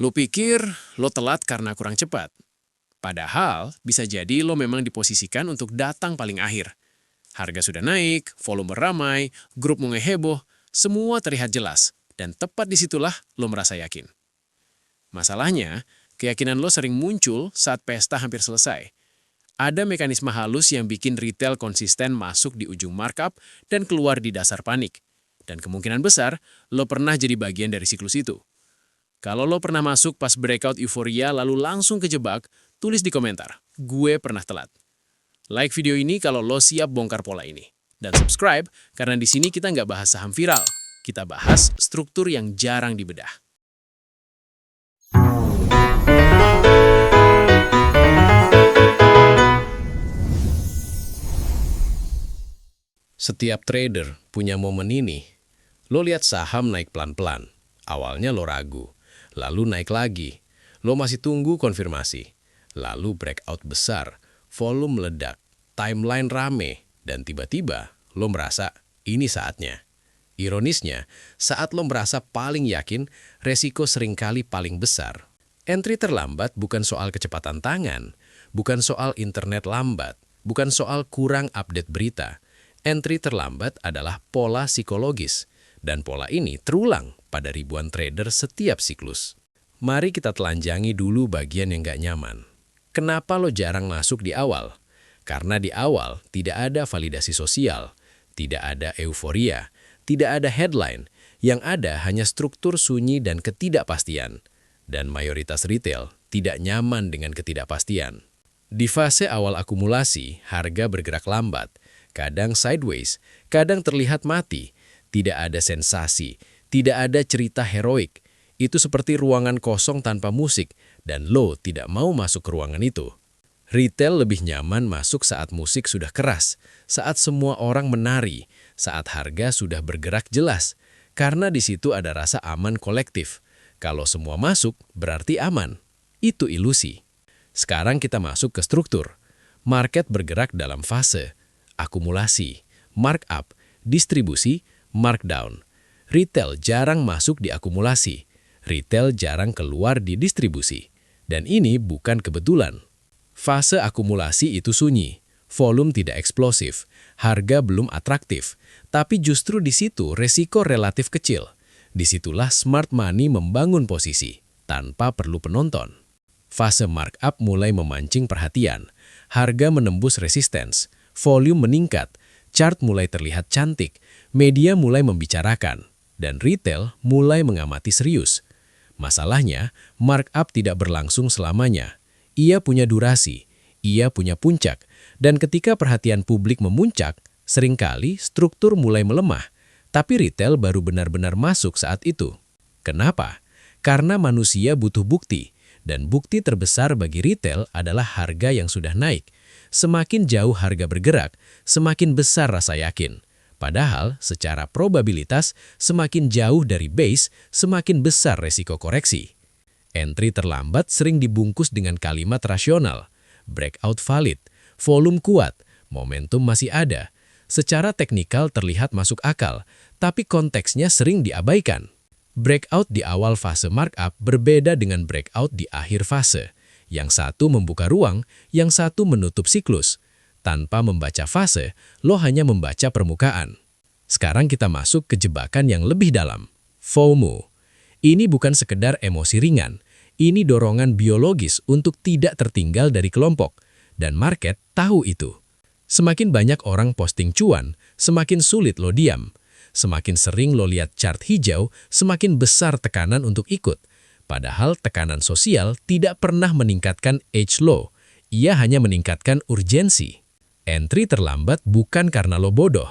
Lo pikir lo telat karena kurang cepat. Padahal bisa jadi lo memang diposisikan untuk datang paling akhir. Harga sudah naik, volume ramai, grup mulai heboh, semua terlihat jelas. Dan tepat disitulah lo merasa yakin. Masalahnya, keyakinan lo sering muncul saat pesta hampir selesai. Ada mekanisme halus yang bikin retail konsisten masuk di ujung markup dan keluar di dasar panik. Dan kemungkinan besar, lo pernah jadi bagian dari siklus itu. Kalau lo pernah masuk pas breakout euforia lalu langsung kejebak, tulis di komentar, gue pernah telat. Like video ini kalau lo siap bongkar pola ini. Dan subscribe, karena di sini kita nggak bahas saham viral. Kita bahas struktur yang jarang dibedah. Setiap trader punya momen ini. Lo lihat saham naik pelan-pelan. Awalnya lo ragu. Lalu naik lagi. Lo masih tunggu konfirmasi. Lalu breakout besar. Volume meledak. Timeline rame. Dan tiba-tiba lo merasa ini saatnya. Ironisnya, saat lo merasa paling yakin, resiko seringkali paling besar. Entry terlambat bukan soal kecepatan tangan. Bukan soal internet lambat. Bukan soal kurang update berita. Entry terlambat adalah pola psikologis, dan pola ini terulang pada ribuan trader setiap siklus. Mari kita telanjangi dulu bagian yang nggak nyaman. Kenapa lo jarang masuk di awal? Karena di awal tidak ada validasi sosial, tidak ada euforia, tidak ada headline, yang ada hanya struktur sunyi dan ketidakpastian. Dan mayoritas retail tidak nyaman dengan ketidakpastian. Di fase awal akumulasi, harga bergerak lambat, kadang sideways, kadang terlihat mati, tidak ada sensasi, tidak ada cerita heroik. Itu seperti ruangan kosong tanpa musik, dan lo tidak mau masuk ke ruangan itu. Retail lebih nyaman masuk saat musik sudah keras, saat semua orang menari, saat harga sudah bergerak jelas, karena di situ ada rasa aman kolektif. Kalau semua masuk, berarti aman. Itu ilusi. Sekarang kita masuk ke struktur. Market bergerak dalam fase akumulasi, markup, distribusi, markdown. Retail jarang masuk di akumulasi. Retail jarang keluar di distribusi. Dan ini bukan kebetulan. Fase akumulasi itu sunyi. Volume tidak eksplosif. Harga belum atraktif. Tapi justru di situ resiko relatif kecil. Disitulah smart money membangun posisi, tanpa perlu penonton. Fase markup mulai memancing perhatian. Harga menembus resistance. Volume meningkat, chart mulai terlihat cantik, media mulai membicarakan, dan retail mulai mengamati serius. Masalahnya, markup tidak berlangsung selamanya. Ia punya durasi, ia punya puncak, dan ketika perhatian publik memuncak, seringkali struktur mulai melemah, tapi retail baru benar-benar masuk saat itu. Kenapa? Karena manusia butuh bukti, dan bukti terbesar bagi retail adalah harga yang sudah naik. Semakin jauh harga bergerak, semakin besar rasa yakin. Padahal, secara probabilitas, semakin jauh dari base, semakin besar resiko koreksi. Entry terlambat sering dibungkus dengan kalimat rasional. Breakout valid, volume kuat, momentum masih ada. Secara teknikal terlihat masuk akal, tapi konteksnya sering diabaikan. Breakout di awal fase markup berbeda dengan breakout di akhir fase. Yang satu membuka ruang, yang satu menutup siklus. Tanpa membaca fase, lo hanya membaca permukaan. Sekarang kita masuk ke jebakan yang lebih dalam. FOMO. Ini bukan sekedar emosi ringan. Ini dorongan biologis untuk tidak tertinggal dari kelompok. Dan market tahu itu. Semakin banyak orang posting cuan, semakin sulit lo diam. Semakin sering lo lihat chart hijau, semakin besar tekanan untuk ikut. Padahal tekanan sosial tidak pernah meningkatkan H low, ia hanya meningkatkan urgensi. Entry terlambat bukan karena lo bodoh.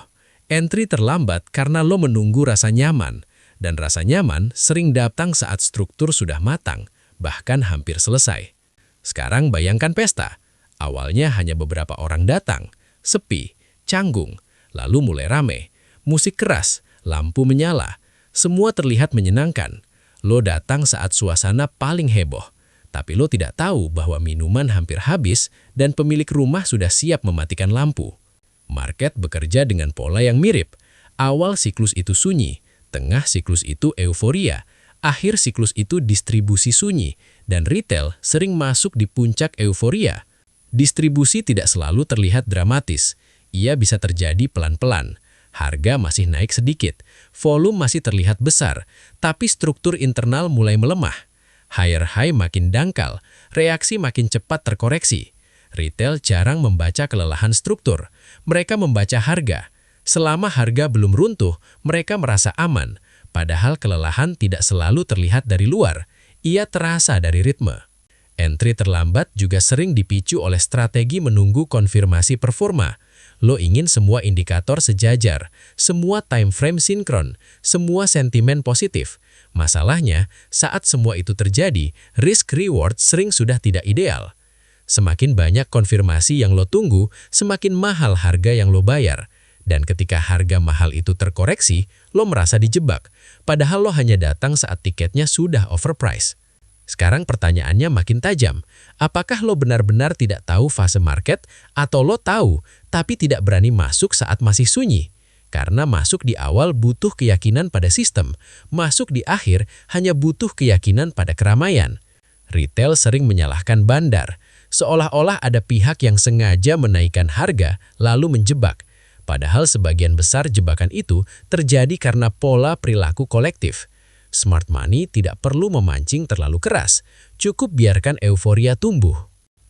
Entry terlambat karena lo menunggu rasa nyaman. Dan rasa nyaman sering datang saat struktur sudah matang, bahkan hampir selesai. Sekarang bayangkan pesta. Awalnya hanya beberapa orang datang, sepi, canggung, lalu mulai rame. Musik keras, lampu menyala, semua terlihat menyenangkan. Lo datang saat suasana paling heboh, tapi lo tidak tahu bahwa minuman hampir habis dan pemilik rumah sudah siap mematikan lampu. Market bekerja dengan pola yang mirip. Awal siklus itu sunyi, tengah siklus itu euforia, Akhir siklus itu distribusi sunyi, dan retail sering masuk di puncak euforia. Distribusi tidak selalu terlihat dramatis. Ia bisa terjadi pelan-pelan. Harga masih naik sedikit, volume masih terlihat besar, tapi struktur internal mulai melemah. Higher high makin dangkal, reaksi makin cepat terkoreksi. Retail jarang membaca kelelahan struktur. Mereka membaca harga. Selama harga belum runtuh, mereka merasa aman. Padahal kelelahan tidak selalu terlihat dari luar, ia terasa dari ritme. Entry terlambat juga sering dipicu oleh strategi menunggu konfirmasi performa. Lo ingin semua indikator sejajar, semua time frame sinkron, semua sentimen positif. Masalahnya, saat semua itu terjadi, risk-reward sering sudah tidak ideal. Semakin banyak konfirmasi yang lo tunggu, semakin mahal harga yang lo bayar. Dan ketika harga mahal itu terkoreksi, lo merasa dijebak, padahal lo hanya datang saat tiketnya sudah overpriced. Sekarang pertanyaannya makin tajam, apakah lo benar-benar tidak tahu fase market, atau lo tahu tapi tidak berani masuk saat masih sunyi? Karena masuk di awal butuh keyakinan pada sistem, masuk di akhir hanya butuh keyakinan pada keramaian. Retail sering menyalahkan bandar, seolah-olah ada pihak yang sengaja menaikkan harga lalu menjebak. Padahal sebagian besar jebakan itu terjadi karena pola perilaku kolektif. Smart money tidak perlu memancing terlalu keras, cukup biarkan euforia tumbuh.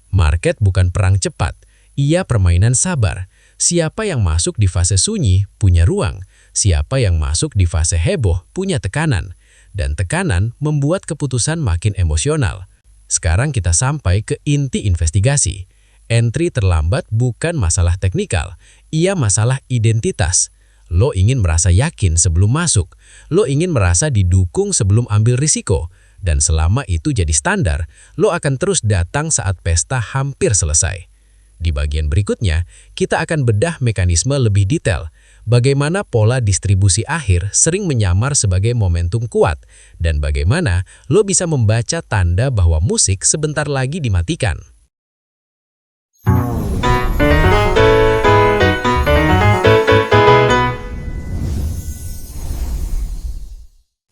Market bukan perang cepat, ia permainan sabar. Siapa yang masuk di fase sunyi punya ruang, siapa yang masuk di fase heboh punya tekanan. Dan tekanan membuat keputusan makin emosional. Sekarang kita sampai ke inti investigasi. Entry terlambat bukan masalah teknikal, ia masalah identitas. Lo ingin merasa yakin sebelum masuk, lo ingin merasa didukung sebelum ambil risiko, dan selama itu jadi standar, lo akan terus datang saat pesta hampir selesai. Di bagian berikutnya, kita akan bedah mekanisme lebih detail, bagaimana pola distribusi akhir sering menyamar sebagai momentum kuat, dan bagaimana lo bisa membaca tanda bahwa musik sebentar lagi dimatikan.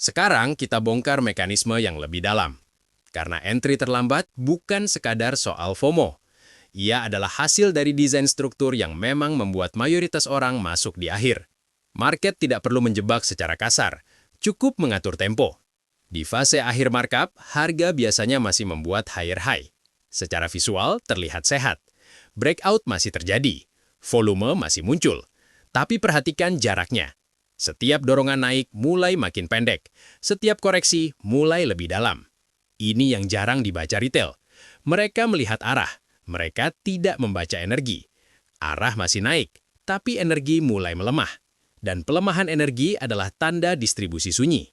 Sekarang kita bongkar mekanisme yang lebih dalam. Karena entry terlambat bukan sekadar soal FOMO. Ia adalah hasil dari desain struktur yang memang membuat mayoritas orang masuk di akhir. Market tidak perlu menjebak secara kasar, cukup mengatur tempo. Di fase akhir markup, harga biasanya masih membuat higher high. Secara visual terlihat sehat. Breakout masih terjadi, volume masih muncul. Tapi perhatikan jaraknya. Setiap dorongan naik mulai makin pendek, setiap koreksi mulai lebih dalam. Ini yang jarang dibaca retail. Mereka melihat arah, mereka tidak membaca energi. Arah masih naik, tapi energi mulai melemah. Dan pelemahan energi adalah tanda distribusi sunyi.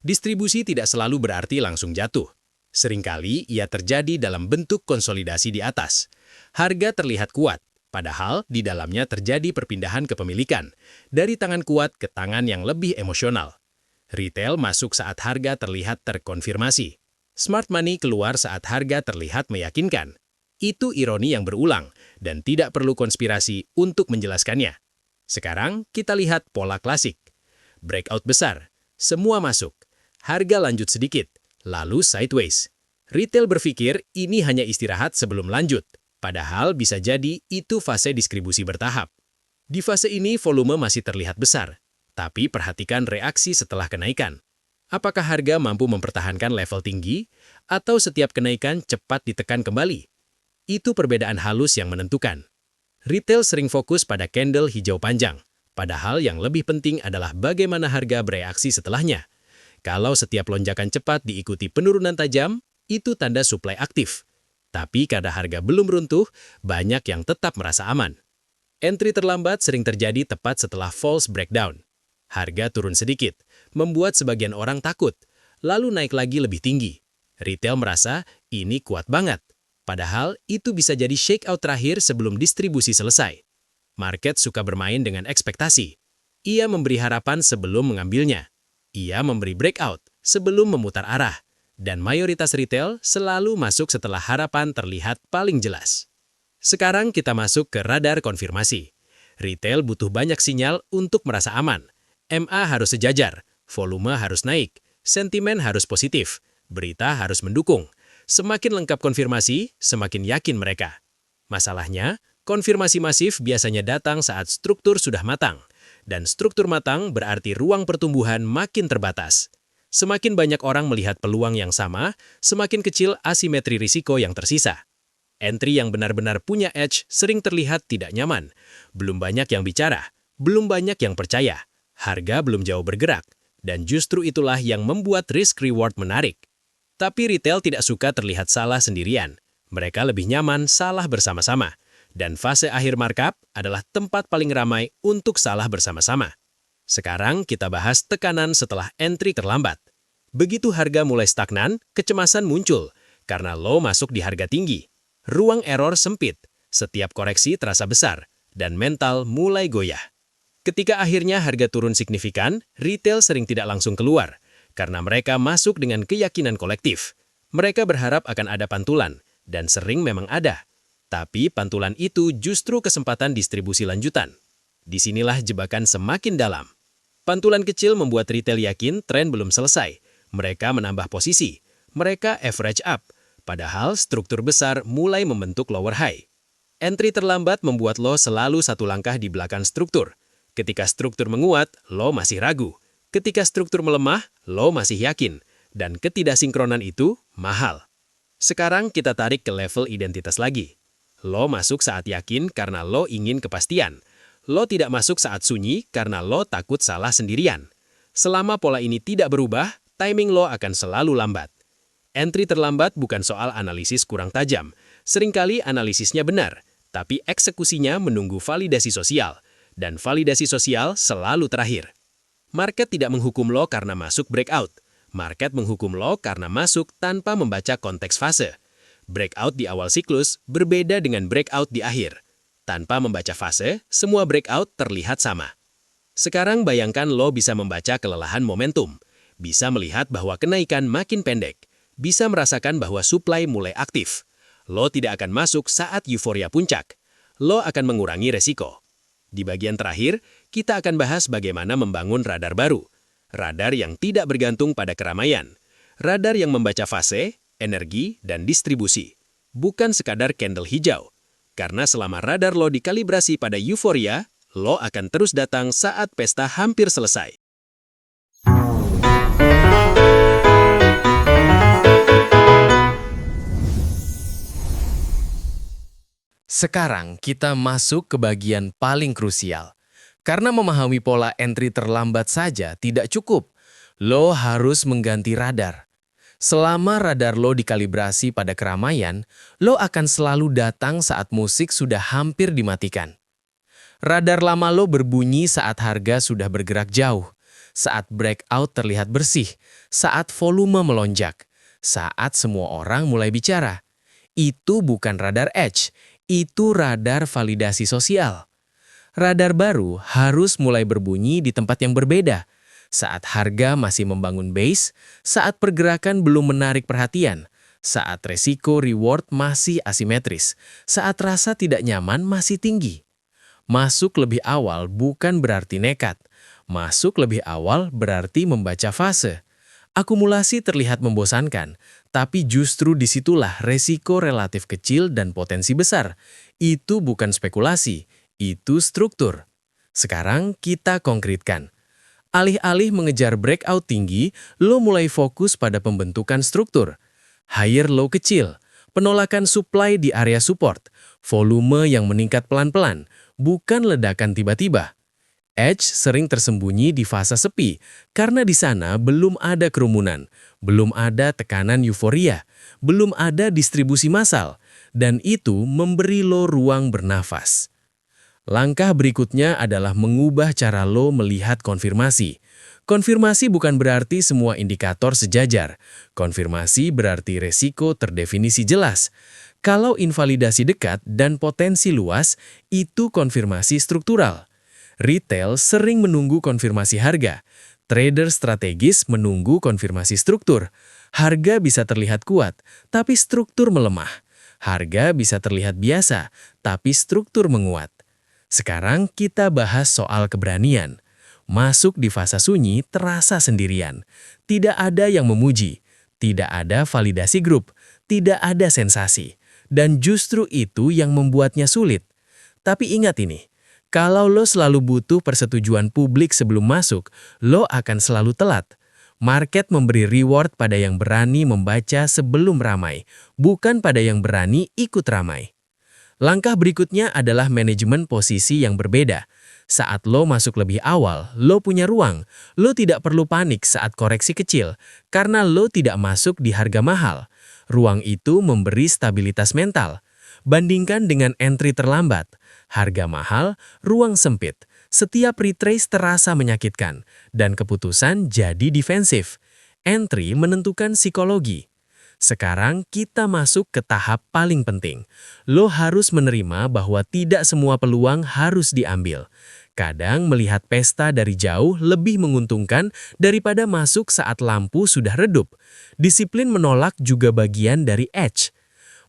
Distribusi tidak selalu berarti langsung jatuh. Seringkali ia terjadi dalam bentuk konsolidasi di atas. Harga terlihat kuat. Padahal di dalamnya terjadi perpindahan kepemilikan, dari tangan kuat ke tangan yang lebih emosional. Retail masuk saat harga terlihat terkonfirmasi. Smart money keluar saat harga terlihat meyakinkan. Itu ironi yang berulang, dan tidak perlu konspirasi untuk menjelaskannya. Sekarang kita lihat pola klasik. Breakout besar, semua masuk. Harga lanjut sedikit, lalu sideways. Retail berpikir ini hanya istirahat sebelum lanjut. Padahal bisa jadi itu fase distribusi bertahap. Di fase ini volume masih terlihat besar, tapi perhatikan reaksi setelah kenaikan. Apakah harga mampu mempertahankan level tinggi, atau setiap kenaikan cepat ditekan kembali? Itu perbedaan halus yang menentukan. Retail sering fokus pada candle hijau panjang, padahal yang lebih penting adalah bagaimana harga bereaksi setelahnya. Kalau setiap lonjakan cepat diikuti penurunan tajam, itu tanda supply aktif. Tapi karena harga belum runtuh, banyak yang tetap merasa aman. Entry terlambat sering terjadi tepat setelah false breakdown. Harga turun sedikit, membuat sebagian orang takut, lalu naik lagi lebih tinggi. Retail merasa ini kuat banget, padahal itu bisa jadi shakeout terakhir sebelum distribusi selesai. Market suka bermain dengan ekspektasi. Ia memberi harapan sebelum mengambilnya. Ia memberi breakout sebelum memutar arah. Dan mayoritas retail selalu masuk setelah harapan terlihat paling jelas. Sekarang kita masuk ke radar konfirmasi. Retail butuh banyak sinyal untuk merasa aman. MA harus sejajar, volume harus naik, Sentimen harus positif, berita harus mendukung. Semakin lengkap konfirmasi, semakin yakin mereka. Masalahnya, konfirmasi masif biasanya datang saat struktur sudah matang. Dan struktur matang berarti ruang pertumbuhan makin terbatas. Semakin banyak orang melihat peluang yang sama, semakin kecil asimetri risiko yang tersisa. Entry yang benar-benar punya edge sering terlihat tidak nyaman. Belum banyak yang bicara, belum banyak yang percaya. Harga belum jauh bergerak, dan justru itulah yang membuat risk-reward menarik. Tapi retail tidak suka terlihat salah sendirian. Mereka lebih nyaman salah bersama-sama. Dan fase akhir markup adalah tempat paling ramai untuk salah bersama-sama. Sekarang kita bahas tekanan setelah entry terlambat. Begitu harga mulai stagnan, kecemasan muncul karena low masuk di harga tinggi. Ruang error sempit, setiap koreksi terasa besar, dan mental mulai goyah. Ketika akhirnya harga turun signifikan, retail sering tidak langsung keluar, karena mereka masuk dengan keyakinan kolektif. Mereka berharap akan ada pantulan, dan sering memang ada. Tapi pantulan itu justru kesempatan distribusi lanjutan. Disinilah jebakan semakin dalam. Pantulan kecil membuat retail yakin tren belum selesai. Mereka menambah posisi. Mereka average up. Padahal struktur besar mulai membentuk lower high. Entry terlambat membuat lo selalu satu langkah di belakang struktur. Ketika struktur menguat, lo masih ragu. Ketika struktur melemah, lo masih yakin. Dan ketidaksinkronan itu mahal. Sekarang kita tarik ke level identitas lagi. Lo masuk saat yakin karena lo ingin kepastian. Lo tidak masuk saat sunyi karena lo takut salah sendirian. Selama pola ini tidak berubah, timing lo akan selalu lambat. Entry terlambat bukan soal analisis kurang tajam. Seringkali analisisnya benar, tapi eksekusinya menunggu validasi sosial. Dan validasi sosial selalu terakhir. Market tidak menghukum lo karena masuk breakout. Market menghukum lo karena masuk tanpa membaca konteks fase. Breakout di awal siklus berbeda dengan breakout di akhir. Tanpa membaca fase, semua breakout terlihat sama. Sekarang bayangkan lo bisa membaca kelelahan momentum. Bisa melihat bahwa kenaikan makin pendek. Bisa merasakan bahwa supply mulai aktif. Lo tidak akan masuk saat euforia puncak. Lo akan mengurangi resiko. Di bagian terakhir, kita akan bahas bagaimana membangun radar baru. Radar yang tidak bergantung pada keramaian. Radar yang membaca fase, energi, dan distribusi. Bukan sekadar candle hijau. Karena selama radar lo dikalibrasi pada euforia, lo akan terus datang saat pesta hampir selesai. Sekarang kita masuk ke bagian paling krusial. Karena memahami pola entry terlambat saja tidak cukup. Lo harus mengganti radar. Selama radar lo dikalibrasi pada keramaian, lo akan selalu datang saat musik sudah hampir dimatikan. Radar lama lo berbunyi saat harga sudah bergerak jauh, saat breakout terlihat bersih, saat volume melonjak, saat semua orang mulai bicara. Itu bukan radar edge. Itu radar validasi sosial. Radar baru harus mulai berbunyi di tempat yang berbeda. Saat harga masih membangun base, saat pergerakan belum menarik perhatian, saat resiko reward masih asimetris, saat rasa tidak nyaman masih tinggi. Masuk lebih awal bukan berarti nekat. Masuk lebih awal berarti membaca fase. Akumulasi terlihat membosankan, tapi justru disitulah resiko relatif kecil dan potensi besar. Itu bukan spekulasi, itu struktur. Sekarang kita konkretkan. Alih-alih mengejar breakout tinggi, lo mulai fokus pada pembentukan struktur. Higher low kecil, penolakan supply di area support, volume yang meningkat pelan-pelan, bukan ledakan tiba-tiba. Edge sering tersembunyi di fase sepi, karena di sana belum ada kerumunan, belum ada tekanan euforia, belum ada distribusi massal, dan itu memberi lo ruang bernafas. Langkah berikutnya adalah mengubah cara lo melihat konfirmasi. Konfirmasi bukan berarti semua indikator sejajar. Konfirmasi berarti resiko terdefinisi jelas. Kalau invalidasi dekat dan potensi luas, itu konfirmasi struktural. Retail sering menunggu konfirmasi harga. Trader strategis menunggu konfirmasi struktur. Harga bisa terlihat kuat, tapi struktur melemah. Harga bisa terlihat biasa, tapi struktur menguat. Sekarang kita bahas soal keberanian. Masuk di fase sunyi terasa sendirian. Tidak ada yang memuji, tidak ada validasi grup, tidak ada sensasi. Dan justru itu yang membuatnya sulit. Tapi ingat ini, kalau lo selalu butuh persetujuan publik sebelum masuk, lo akan selalu telat. Market memberi reward pada yang berani membaca sebelum ramai, bukan pada yang berani ikut ramai. Langkah berikutnya adalah manajemen posisi yang berbeda. Saat lo masuk lebih awal, lo punya ruang. Lo tidak perlu panik saat koreksi kecil, karena lo tidak masuk di harga mahal. Ruang itu memberi stabilitas mental. Bandingkan dengan entry terlambat. Harga mahal, ruang sempit. Setiap retrace terasa menyakitkan, dan keputusan jadi defensif. Entry menentukan psikologi. Sekarang kita masuk ke tahap paling penting. Lo harus menerima bahwa tidak semua peluang harus diambil. Kadang melihat pesta dari jauh lebih menguntungkan daripada masuk saat lampu sudah redup. Disiplin menolak juga bagian dari edge.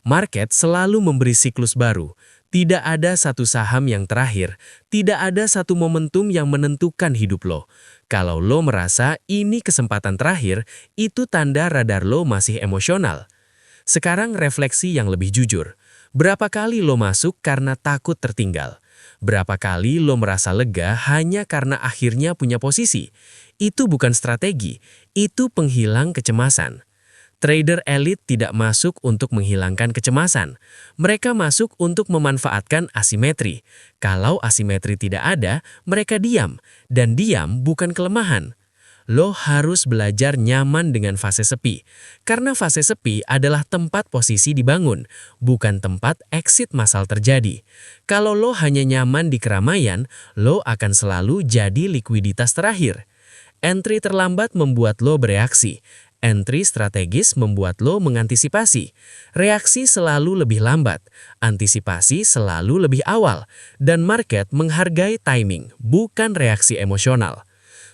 Market selalu memberi siklus baru. Tidak ada satu saham yang terakhir, tidak ada satu momentum yang menentukan hidup lo. Kalau lo merasa ini kesempatan terakhir, itu tanda radar lo masih emosional. Sekarang refleksi yang lebih jujur. Berapa kali lo masuk karena takut tertinggal? Berapa kali lo merasa lega hanya karena akhirnya punya posisi? Itu bukan strategi, itu penghilang kecemasan. Trader elit tidak masuk untuk menghilangkan kecemasan. Mereka masuk untuk memanfaatkan asimetri. Kalau asimetri tidak ada, mereka diam. Dan diam bukan kelemahan. Lo harus belajar nyaman dengan fase sepi. Karena fase sepi adalah tempat posisi dibangun, bukan tempat exit massal terjadi. Kalau lo hanya nyaman di keramaian, lo akan selalu jadi likuiditas terakhir. Entry terlambat membuat lo bereaksi. Entry strategis membuat lo mengantisipasi. Reaksi selalu lebih lambat, antisipasi selalu lebih awal, dan market menghargai timing, bukan reaksi emosional.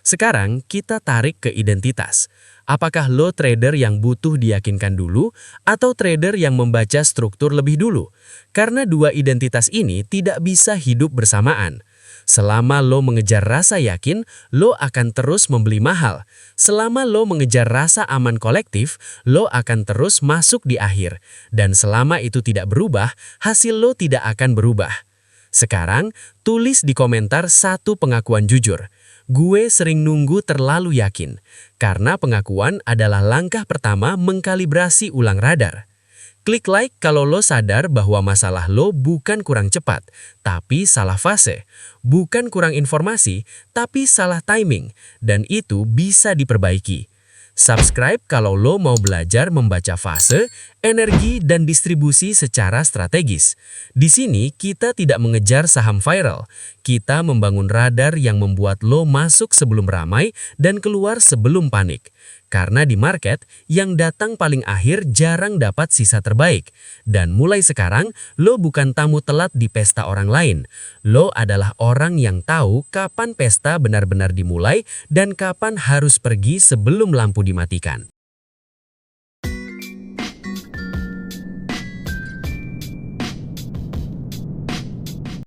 Sekarang kita tarik ke identitas. Apakah lo trader yang butuh diyakinkan dulu, atau trader yang membaca struktur lebih dulu? Karena dua identitas ini tidak bisa hidup bersamaan. Selama lo mengejar rasa yakin, lo akan terus membeli mahal. Selama lo mengejar rasa aman kolektif, lo akan terus masuk di akhir. Dan selama itu tidak berubah, hasil lo tidak akan berubah. Sekarang, tulis di komentar satu pengakuan jujur. Gue sering nunggu terlalu yakin. Karena pengakuan adalah langkah pertama mengkalibrasi ulang radar. Klik like kalau lo sadar bahwa masalah lo bukan kurang cepat, tapi salah fase. Bukan kurang informasi, tapi salah timing. Dan itu bisa diperbaiki. Subscribe kalau lo mau belajar membaca fase, energi, dan distribusi secara strategis. Di sini kita tidak mengejar saham viral. Kita membangun radar yang membuat lo masuk sebelum ramai dan keluar sebelum panik. Karena di market, yang datang paling akhir jarang dapat sisa terbaik. Dan mulai sekarang, lo bukan tamu telat di pesta orang lain. Lo adalah orang yang tahu kapan pesta benar-benar dimulai dan kapan harus pergi sebelum lampu dimatikan.